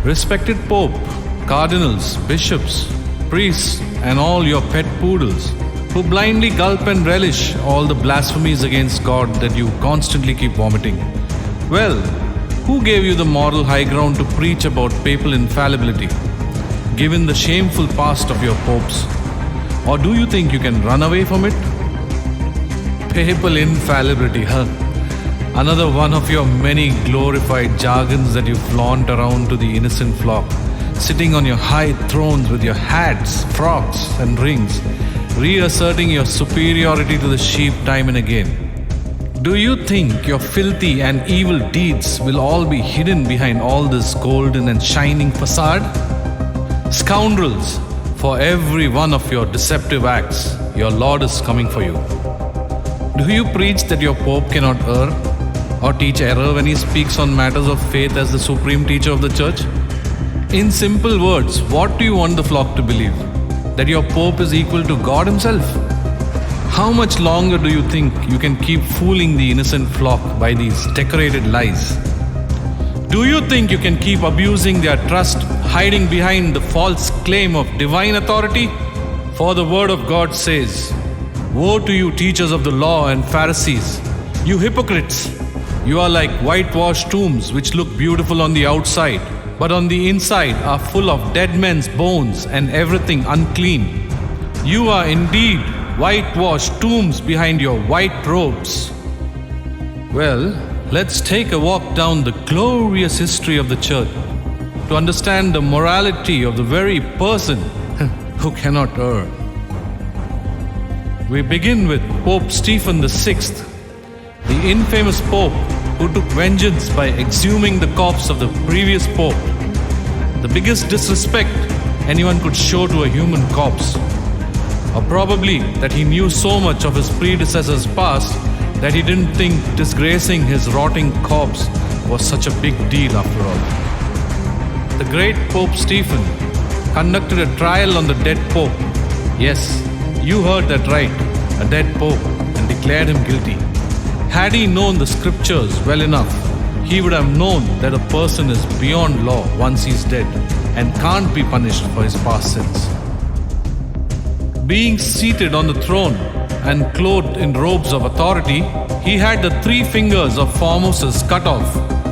Respected Pope, cardinals, bishops, priests, and all your pet poodles who blindly gulp and relish all the blasphemies against God that you constantly keep vomiting. Well, who gave you the moral high ground to preach about papal infallibility, given the shameful past of your popes? Or do you think you can run away from it? Papal infallibility, huh? Another one of your many glorified jargons that you flaunt around to the innocent flock, sitting on your high thrones with your hats, frocks, and rings, reasserting your superiority to the sheep time and again. Do you think your filthy and evil deeds will all be hidden behind all this golden and shining facade? Scoundrels, for every one of your deceptive acts, your Lord is coming for you. Do you preach that your Pope cannot err, or teach error when he speaks on matters of faith as the supreme teacher of the Church? In simple words, what do you want the flock to believe? That your Pope is equal to God himself? How much longer do you think you can keep fooling the innocent flock by these decorated lies? Do you think you can keep abusing their trust, hiding behind the false claim of divine authority? For the word of God says, "Woe to you, teachers of the law and Pharisees, you hypocrites! You are like whitewashed tombs which look beautiful on the outside, but on the inside are full of dead men's bones and everything unclean. You are indeed whitewashed tombs behind your white robes." Well, let's take a walk down the glorious history of the Church to understand the morality of the very person who cannot err. We begin with Pope Stephen VI, the infamous Pope who took vengeance by exhuming the corpse of the previous Pope. The biggest disrespect anyone could show to a human corpse. Or probably that he knew so much of his predecessor's past that he didn't think disgracing his rotting corpse was such a big deal after all. The great Pope Stephen conducted a trial on the dead Pope. Yes, you heard that right, a dead Pope, and declared him guilty. Had he known the scriptures well enough, he would have known that a person is beyond law once he's dead and can't be punished for his past sins. Being seated on the throne and clothed in robes of authority, he had the 3 fingers of Formosus cut off,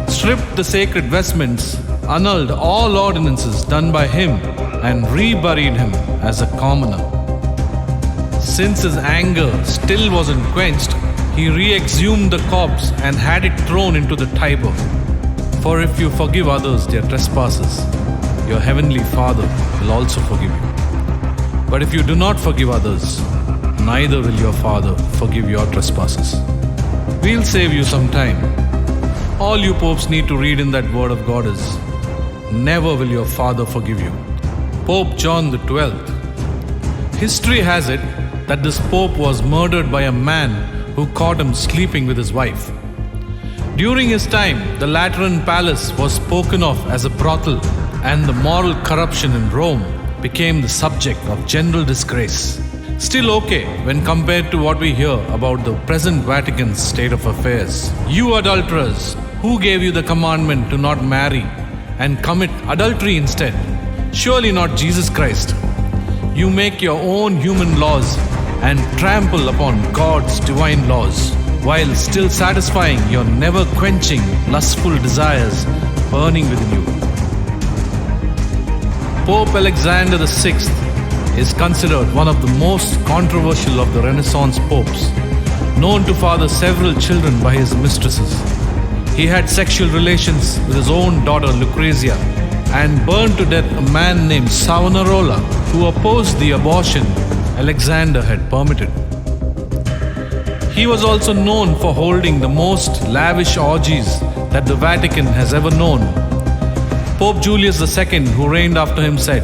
stripped the sacred vestments, annulled all ordinances done by him, and reburied him as a commoner. Since his anger still wasn't quenched, he re-exhumed the corpse and had it thrown into the Tiber. For if you forgive others their trespasses, your heavenly Father will also forgive you. But if you do not forgive others, neither will your Father forgive your trespasses. We'll save you some time. All you popes need to read in that word of God is, "Never will your Father forgive you." Pope John the 12th. History has it that this Pope was murdered by a man who caught him sleeping with his wife. During his time, the Lateran Palace was spoken of as a brothel, and the moral corruption in Rome became the subject of general disgrace. Still okay when compared to what we hear about the present Vatican's state of affairs. You adulterers, who gave you the commandment to not marry and commit adultery instead? Surely not Jesus Christ. You make your own human laws and trample upon God's divine laws, while still satisfying your never-quenching, lustful desires burning within you. Pope Alexander VI is considered one of the most controversial of the Renaissance popes, known to father several children by his mistresses. He had sexual relations with his own daughter Lucrezia and burned to death a man named Savonarola who opposed the abortion Alexander had permitted. He was also known for holding the most lavish orgies that the Vatican has ever known. Pope Julius II, who reigned after him, said,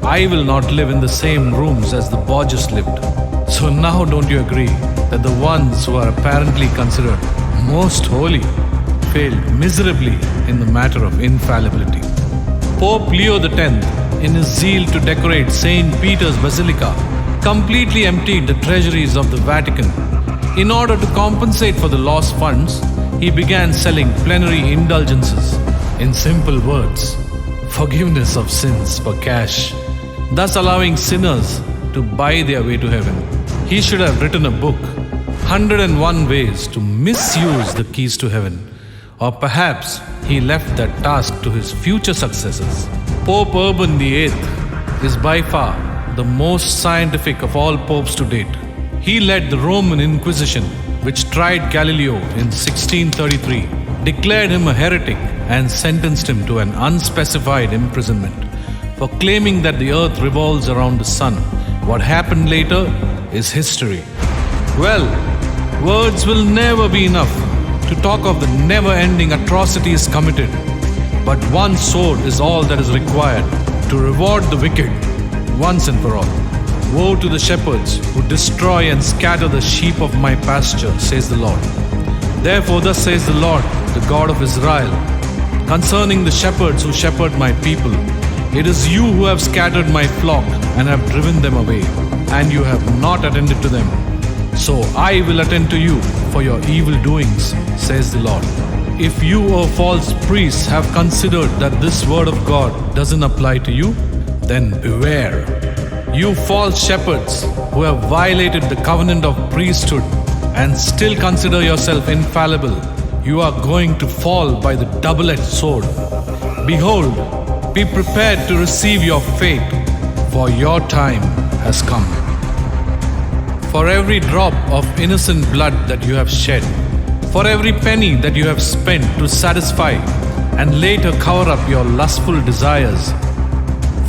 "I will not live in the same rooms as the Borgias lived." So now don't you agree that the ones who are apparently considered most holy failed miserably in the matter of infallibility? Pope Leo X, in his zeal to decorate St. Peter's Basilica, completely emptied the treasuries of the Vatican. In order to compensate for the lost funds, he began selling plenary indulgences. In simple words, forgiveness of sins for cash, thus allowing sinners to buy their way to heaven. He should have written a book, 101 Ways to Misuse the Keys to Heaven. Or perhaps he left that task to his future successors. Pope Urban VIII is by far the most scientific of all popes to date. He led the Roman Inquisition, which tried Galileo in 1633, declared him a heretic, and sentenced him to an unspecified imprisonment for claiming that the earth revolves around the sun. What happened later is history. Well, words will never be enough to talk of the never-ending atrocities committed. But one sword is all that is required to reward the wicked once and for all. Woe to the shepherds who destroy and scatter the sheep of my pasture, says the Lord. Therefore thus says the Lord, the God of Israel, concerning the shepherds who shepherd my people, it is you who have scattered my flock and have driven them away, and you have not attended to them. So I will attend to you for your evil doings, says the Lord. If you, O false priests, have considered that this word of God doesn't apply to you, then beware. You false shepherds who have violated the covenant of priesthood and still consider yourself infallible, you are going to fall by the double-edged sword. Behold, be prepared to receive your fate, for your time has come. For every drop of innocent blood that you have shed, for every penny that you have spent to satisfy and later cover up your lustful desires,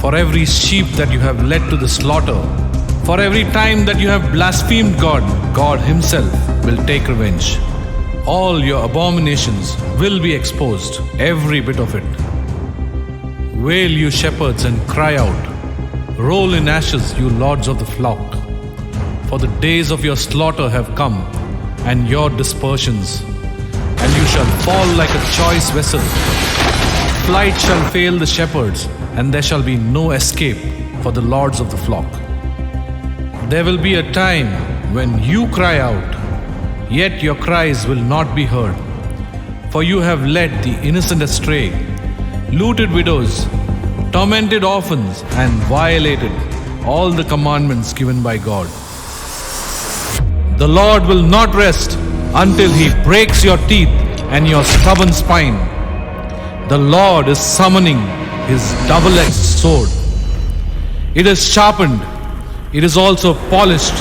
for every sheep that you have led to the slaughter, for every time that you have blasphemed God, God Himself will take revenge. All your abominations will be exposed, every bit of it. Wail, you shepherds, and cry out. Roll in ashes, you lords of the flock. For the days of your slaughter have come, and your dispersions, and you shall fall like a choice vessel. Flight shall fail the shepherds, and there shall be no escape for the lords of the flock. There will be a time when you cry out, yet your cries will not be heard. For you have led the innocent astray, looted widows, tormented orphans, and violated all the commandments given by God. The Lord will not rest until He breaks your teeth and your stubborn spine. The Lord is summoning His double-edged sword. It is sharpened. It is also polished.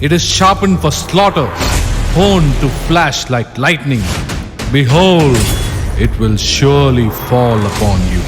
It is sharpened for slaughter, honed to flash like lightning. Behold, it will surely fall upon you.